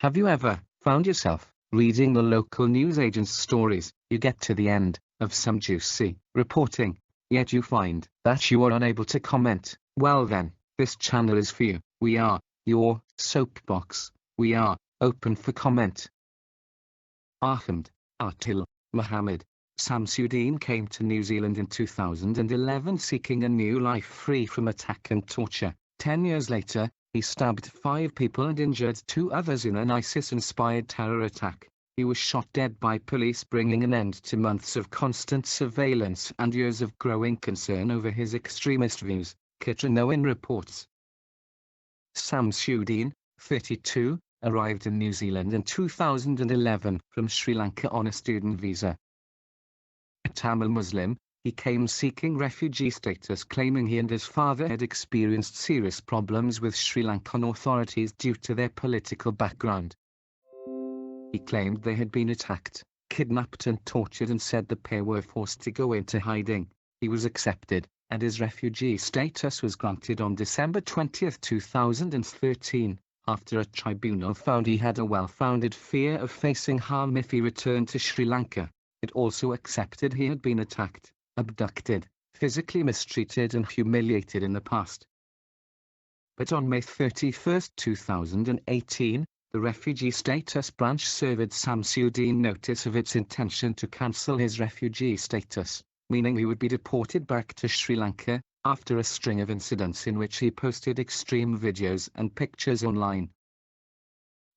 Have you ever found yourself reading the local newsagent's stories? You get to the end of some juicy reporting, yet you find that you are unable to comment. Well then, this channel is for you. We are your soapbox. We are open for comment. Ahamed Aathill Mohamed Samsudeen came to New Zealand in 2011 seeking a new life free from attack and torture. 10 years later, he stabbed 5 people and injured 2 others in an ISIS-inspired terror attack. He was shot dead by police, bringing an end to months of constant surveillance and years of growing concern over his extremist views, Catrin Owen reports. Samsudeen, 32, arrived in New Zealand in 2011 from Sri Lanka on a student visa. A Tamil Muslim, he came seeking refugee status, claiming he and his father had experienced serious problems with Sri Lankan authorities due to their political background. He claimed they had been attacked, kidnapped and tortured, and said the pair were forced to go into hiding. He was accepted, and his refugee status was granted on December 20, 2013, after a tribunal found he had a well-founded fear of facing harm if he returned to Sri Lanka. It also accepted he had been attacked, abducted, physically mistreated and humiliated in the past. But on May 31, 2018, the Refugee Status Branch served Samsudeen notice of its intention to cancel his refugee status, meaning he would be deported back to Sri Lanka, after a string of incidents in which he posted extreme videos and pictures online.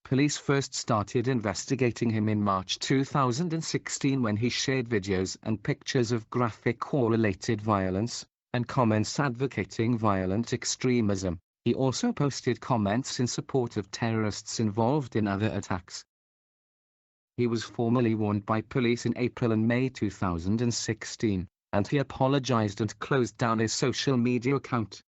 Police first started investigating him in March 2016 when he shared videos and pictures of graphic war-related violence, and comments advocating violent extremism. He also posted comments in support of terrorists involved in other attacks. He was formally warned by police in April and May 2016, and he apologized and closed down his social media account.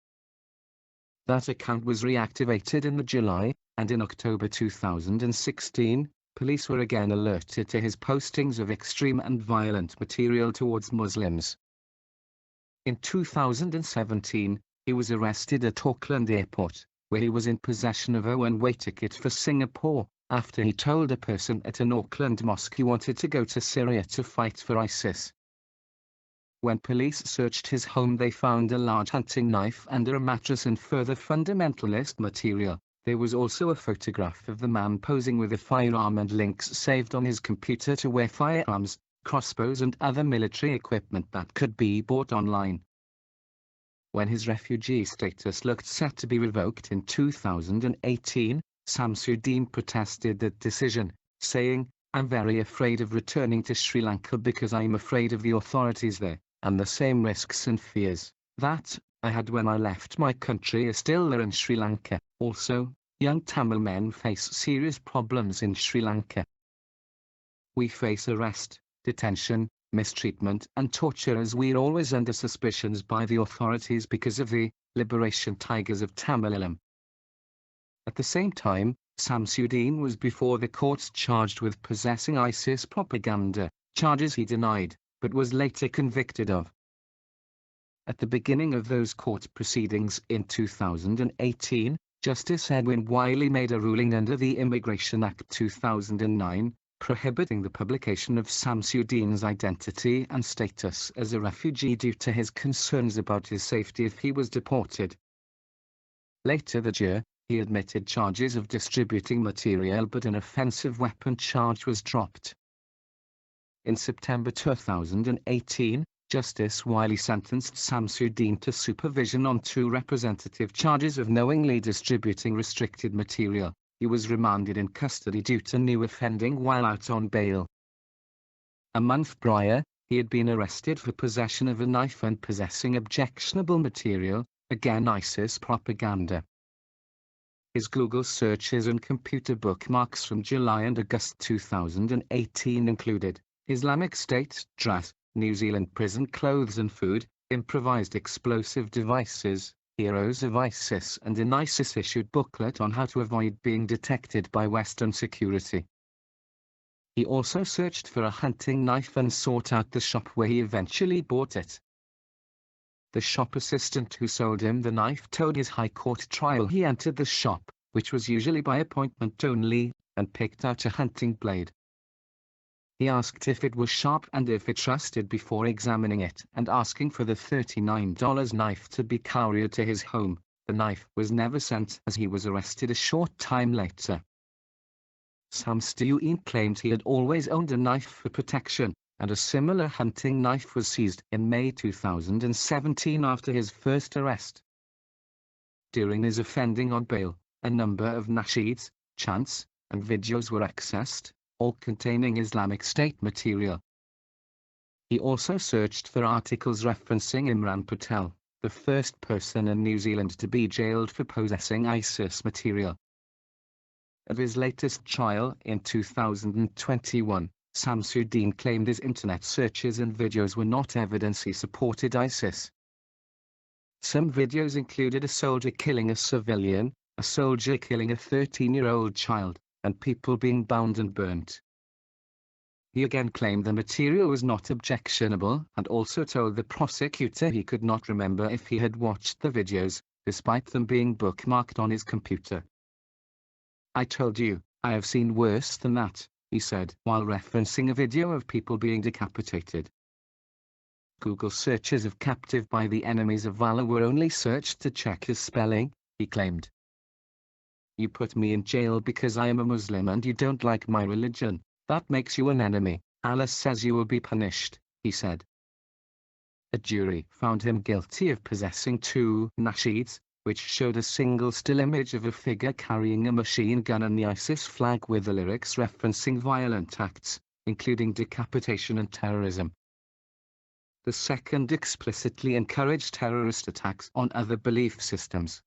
That account was reactivated in July, and in October 2016, police were again alerted to his postings of extreme and violent material towards Muslims. In 2017, he was arrested at Auckland Airport, where he was in possession of a one-way ticket for Singapore, after he told a person at an Auckland mosque he wanted to go to Syria to fight for ISIS. When police searched his home, they found a large hunting knife under a mattress and further fundamentalist material. There was also a photograph of the man posing with a firearm and links saved on his computer to where firearms, crossbows and other military equipment that could be bought online. When his refugee status looked set to be revoked in 2018, Samsudeen protested that decision, saying, "I'm very afraid of returning to Sri Lanka because I'm afraid of the authorities there, and the same risks and fears that I had when I left my country are still there in Sri Lanka." Also, young Tamil men face serious problems in Sri Lanka. "We face arrest, detention, mistreatment and torture as we're always under suspicions by the authorities because of the Liberation Tigers of Tamil." At the same time, Samsudeen was before the courts charged with possessing ISIS propaganda, charges he denied, but was later convicted of. At the beginning of those court proceedings in 2018, Justice Edwin Wiley made a ruling under the Immigration Act 2009, prohibiting the publication of Samsudeen's identity and status as a refugee due to his concerns about his safety if he was deported. Later that year, he admitted charges of distributing material, but an offensive weapon charge was dropped. In September 2018, Justice Wiley sentenced Samsudeen to supervision on 2 representative charges of knowingly distributing restricted material. He was remanded in custody due to new offending while out on bail. A month prior, he had been arrested for possession of a knife and possessing objectionable material, again ISIS propaganda. His Google searches and computer bookmarks from July and August 2018 included Islamic State, DRAS, New Zealand prison clothes and food, improvised explosive devices, Heroes of ISIS, and an ISIS-issued booklet on how to avoid being detected by Western security. He also searched for a hunting knife and sought out the shop where he eventually bought it. The shop assistant who sold him the knife told his High Court trial he entered the shop, which was usually by appointment only, and picked out a hunting blade. He asked if it was sharp and if it rusted before examining it and asking for the $39 knife to be couriered to his home. The knife was never sent as he was arrested a short time later. Samsudeen claimed he had always owned a knife for protection, and a similar hunting knife was seized in May 2017 after his first arrest. During his offending on bail, a number of nasheeds, chants, and videos were accessed, all containing Islamic State material. He also searched for articles referencing Imran Patel, the first person in New Zealand to be jailed for possessing ISIS material. At his latest trial in 2021, Samsudeen claimed his internet searches and videos were not evidence he supported ISIS. Some videos included a soldier killing a civilian, a soldier killing a 13-year-old child, and people being bound and burnt. He again claimed the material was not objectionable and also told the prosecutor he could not remember if he had watched the videos, despite them being bookmarked on his computer. "I told you, I have seen worse than that," he said while referencing a video of people being decapitated. Google searches of "captive by the enemies of Allah" were only searched to check his spelling, he claimed. "You put me in jail because I am a Muslim and you don't like my religion. That makes you an enemy. Allah says you will be punished," he said. A jury found him guilty of possessing 2 nasheeds, which showed a single still image of a figure carrying a machine gun and the ISIS flag with the lyrics referencing violent acts, including decapitation and terrorism. The second explicitly encouraged terrorist attacks on other belief systems.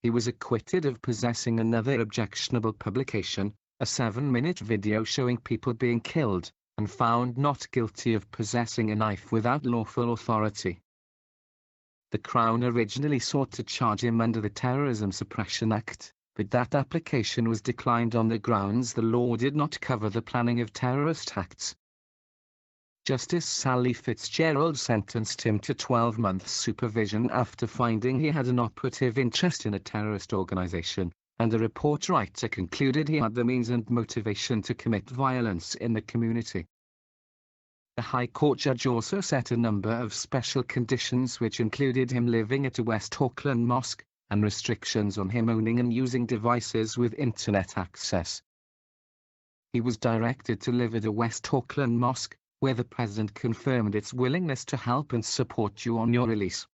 He was acquitted of possessing another objectionable publication, a 7-minute video showing people being killed, and found not guilty of possessing a knife without lawful authority. The Crown originally sought to charge him under the Terrorism Suppression Act, but that application was declined on the grounds the law did not cover the planning of terrorist acts. Justice Sally Fitzgerald sentenced him to 12 months supervision after finding he had an operative interest in a terrorist organization, and the report writer concluded he had the means and motivation to commit violence in the community. The High Court judge also set a number of special conditions which included him living at a West Auckland mosque, and restrictions on him owning and using devices with internet access. He was directed to live at a West Auckland mosque, where the president confirmed its willingness to help and support you on your release.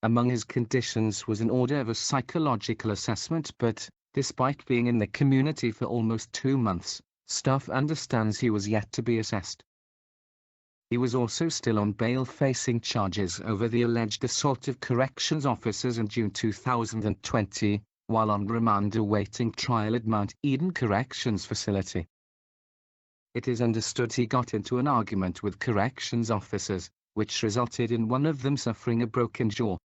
Among his conditions was an order of a psychological assessment, but, despite being in the community for almost 2 months, staff understands he was yet to be assessed. He was also still on bail facing charges over the alleged assault of corrections officers in June 2020, while on remand awaiting trial at Mount Eden Corrections Facility. It is understood he got into an argument with corrections officers, which resulted in one of them suffering a broken jaw.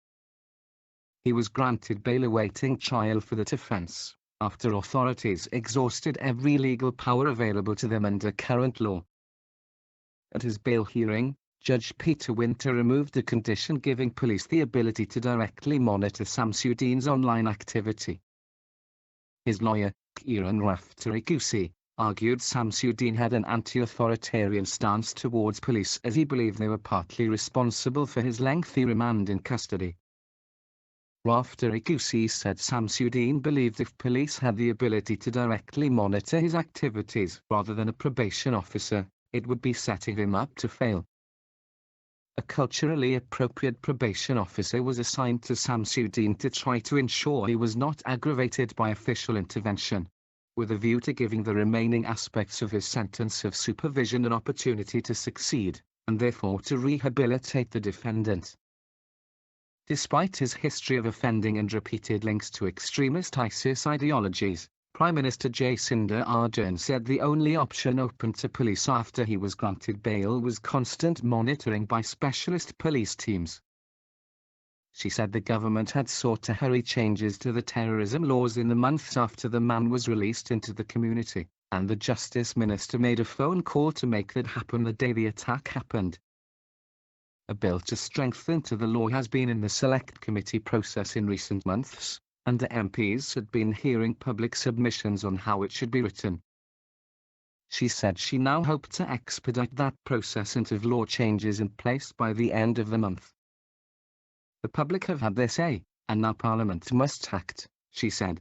He was granted bail awaiting trial for that offense, after authorities exhausted every legal power available to them under current law. At his bail hearing, Judge Peter Winter removed a condition giving police the ability to directly monitor Samsudeen's online activity. His lawyer, Catrin Owen, argued Samsudeen had an anti-authoritarian stance towards police as he believed they were partly responsible for his lengthy remand in custody. Raftery said Samsudeen believed if police had the ability to directly monitor his activities rather than a probation officer, it would be setting him up to fail. A culturally appropriate probation officer was assigned to Samsudeen to try to ensure he was not aggravated by official intervention, with a view to giving the remaining aspects of his sentence of supervision an opportunity to succeed, and therefore to rehabilitate the defendant. Despite his history of offending and repeated links to extremist ISIS ideologies, Prime Minister Jacinda Ardern said the only option open to police after he was granted bail was constant monitoring by specialist police teams. She said the government had sought to hurry changes to the terrorism laws in the months after the man was released into the community, and the Justice Minister made a phone call to make that happen the day the attack happened. A bill to strengthen the law has been in the Select Committee process in recent months, and the MPs had been hearing public submissions on how it should be written. She said she now hoped to expedite that process and have law changes in place by the end of the month. The public have had their say, and now Parliament must act, she said.